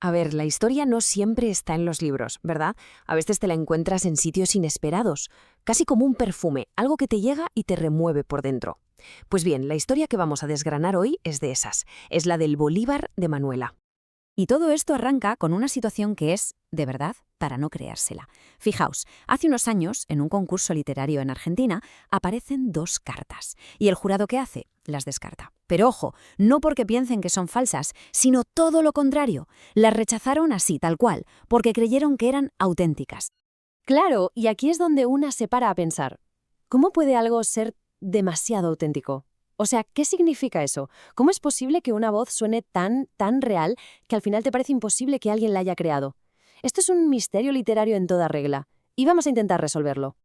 A ver, la historia no siempre está en los libros, ¿verdad? A veces te la encuentras en sitios inesperados, casi como un perfume, algo que te llega y te remueve por dentro. Pues bien, la historia que vamos a desgranar hoy es de esas. Es la del Bolívar de Manuela. Y todo esto arranca con una situación que es, de verdad, para no creérsela. Fijaos, hace unos años, en un concurso literario en Argentina, aparecen dos cartas. ¿Y el jurado qué hace? Las descarta. Pero ojo, no porque piensen que son falsas, sino todo lo contrario. Las rechazaron así, tal cual, porque creyeron que eran auténticas. Claro, y aquí es donde una se para a pensar, ¿cómo puede algo ser demasiado auténtico? O sea, ¿qué significa eso? ¿Cómo es posible que una voz suene tan real que al final te parece imposible que alguien la haya creado? Esto es un misterio literario en toda regla, y vamos a intentar resolverlo.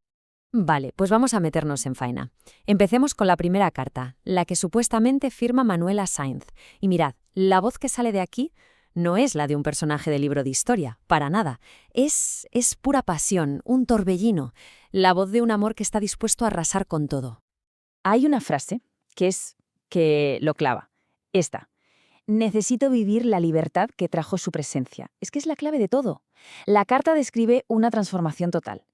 Vale, pues vamos a meternos en faena. Empecemos con la primera carta, la que supuestamente firma Manuela Sáenz. Y mirad, la voz que sale de aquí no es la de un personaje de libro de historia, para nada. Es pura pasión, un torbellino, la voz de un amor que está dispuesto a arrasar con todo. Hay una frase que lo clava. Esta. Necesito vivir la libertad que trajo su presencia. Es que es la clave de todo. La carta describe una transformación total.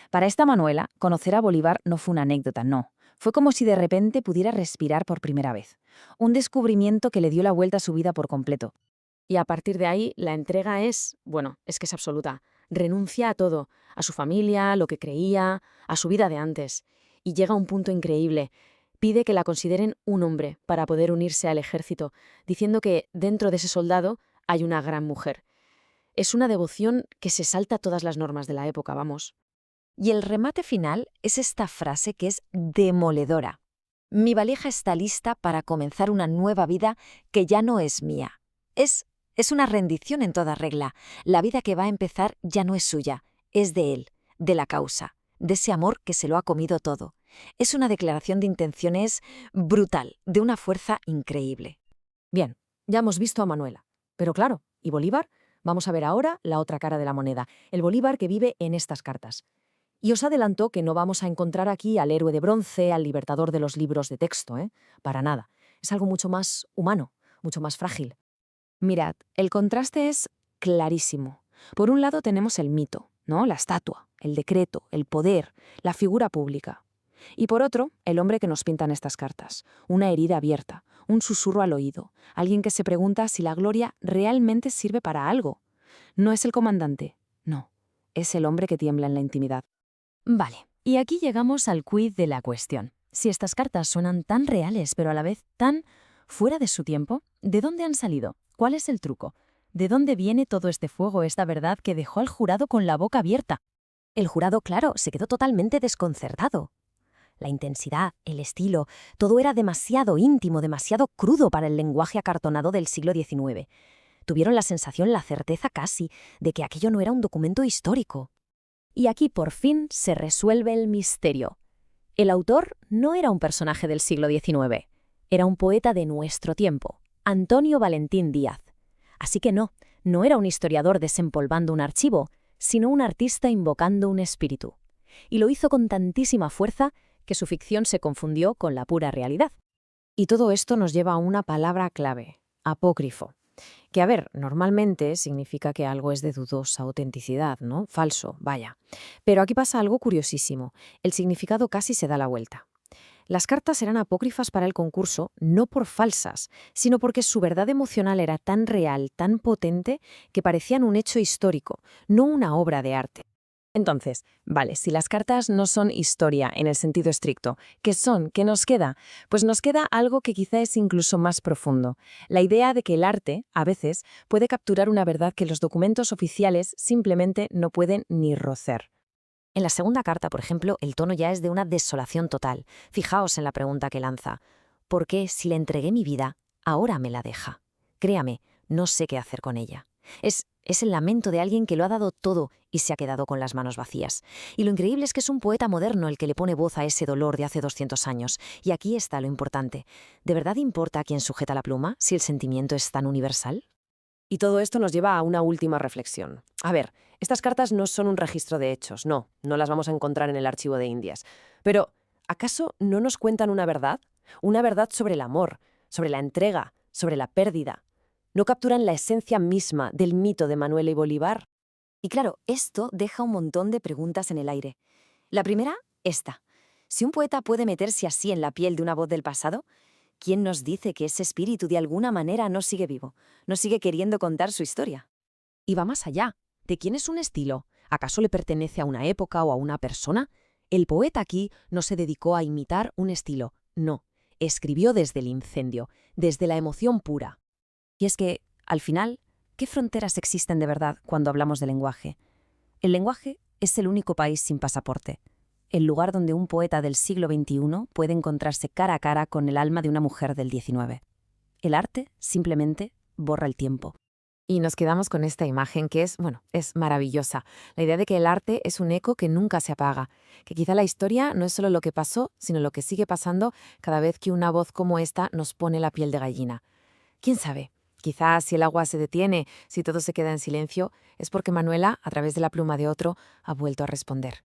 Para esta Manuela, conocer a Bolívar no fue una anécdota, no. Fue como si de repente pudiera respirar por primera vez. Un descubrimiento que le dio la vuelta a su vida por completo. Y a partir de ahí, la entrega es que es absoluta. Renuncia a todo, a su familia, a lo que creía, a su vida de antes. Y llega a un punto increíble. Pide que la consideren un hombre para poder unirse al ejército, diciendo que dentro de ese soldado hay una gran mujer. Es una devoción que se salta todas las normas de la época, vamos. Y el remate final es esta frase que es demoledora. Mi valija está lista para comenzar una nueva vida que ya no es mía. Es una rendición en toda regla. La vida que va a empezar ya no es suya, es de él, de la causa, de ese amor que se lo ha comido todo. Es una declaración de intenciones brutal, de una fuerza increíble. Bien, ya hemos visto a Manuela. Pero claro, ¿y Bolívar? Vamos a ver ahora la otra cara de la moneda, el Bolívar que vive en estas cartas. Y os adelanto que no vamos a encontrar aquí al héroe de bronce, al libertador de los libros de texto, ¿eh? Para nada. Es algo mucho más humano, mucho más frágil. Mirad, el contraste es clarísimo. Por un lado tenemos el mito, ¿no? La estatua, el decreto, el poder, la figura pública. Y por otro, el hombre que nos pintan estas cartas, una herida abierta, un susurro al oído, alguien que se pregunta si la gloria realmente sirve para algo. No es el comandante, no, es el hombre que tiembla en la intimidad. Vale, y aquí llegamos al quid de la cuestión. Si estas cartas suenan tan reales, pero a la vez tan fuera de su tiempo, ¿de dónde han salido? ¿Cuál es el truco? ¿De dónde viene todo este fuego, esta verdad que dejó al jurado con la boca abierta? El jurado, claro, se quedó totalmente desconcertado. La intensidad, el estilo, todo era demasiado íntimo, demasiado crudo para el lenguaje acartonado del siglo XIX. Tuvieron la sensación, la certeza casi, de que aquello no era un documento histórico. Y aquí por fin se resuelve el misterio. El autor no era un personaje del siglo XIX, era un poeta de nuestro tiempo, Antonio Valentín Díaz. Así que no era un historiador desempolvando un archivo, sino un artista invocando un espíritu. Y lo hizo con tantísima fuerza que su ficción se confundió con la pura realidad. Y todo esto nos lleva a una palabra clave, apócrifo. Que, a ver, normalmente significa que algo es de dudosa autenticidad, ¿no? Falso, vaya. Pero aquí pasa algo curiosísimo. El significado casi se da la vuelta. Las cartas eran apócrifas para el concurso no por falsas, sino porque su verdad emocional era tan real, tan potente, que parecían un hecho histórico, no una obra de arte. Entonces, vale, si las cartas no son historia en el sentido estricto, ¿qué son? ¿Qué nos queda? Pues nos queda algo que quizá es incluso más profundo. La idea de que el arte, a veces, puede capturar una verdad que los documentos oficiales simplemente no pueden ni rozar. En la segunda carta, por ejemplo, el tono ya es de una desolación total. Fijaos en la pregunta que lanza. ¿Por qué, si le entregué mi vida, ahora me la deja? Créame, no sé qué hacer con ella. Es el lamento de alguien que lo ha dado todo y se ha quedado con las manos vacías. Y lo increíble es que es un poeta moderno el que le pone voz a ese dolor de hace 200 años. Y aquí está lo importante. ¿De verdad importa a quién sujeta la pluma si el sentimiento es tan universal? Y todo esto nos lleva a una última reflexión. A ver, estas cartas no son un registro de hechos, no las vamos a encontrar en el archivo de Indias. Pero, ¿acaso no nos cuentan una verdad? Una verdad sobre el amor, sobre la entrega, sobre la pérdida. no capturan la esencia misma del mito de Manuela y Bolívar. Y claro, esto deja un montón de preguntas en el aire. La primera, esta. Si un poeta puede meterse así en la piel de una voz del pasado, ¿quién nos dice que ese espíritu de alguna manera no sigue vivo, no sigue queriendo contar su historia? Y va más allá. ¿De quién es un estilo? ¿Acaso le pertenece a una época o a una persona? El poeta aquí no se dedicó a imitar un estilo, no. Escribió desde el incendio, desde la emoción pura. Y es que, al final, ¿qué fronteras existen de verdad cuando hablamos de lenguaje? El lenguaje es el único país sin pasaporte, el lugar donde un poeta del siglo XXI puede encontrarse cara a cara con el alma de una mujer del XIX. El arte simplemente borra el tiempo. Y nos quedamos con esta imagen que es, bueno, es maravillosa. La idea de que el arte es un eco que nunca se apaga, que quizá la historia no es solo lo que pasó, sino lo que sigue pasando cada vez que una voz como esta nos pone la piel de gallina. ¿Quién sabe? Quizás si el agua se detiene, si todo se queda en silencio, es porque Manuela, a través de la pluma de otro, ha vuelto a responder.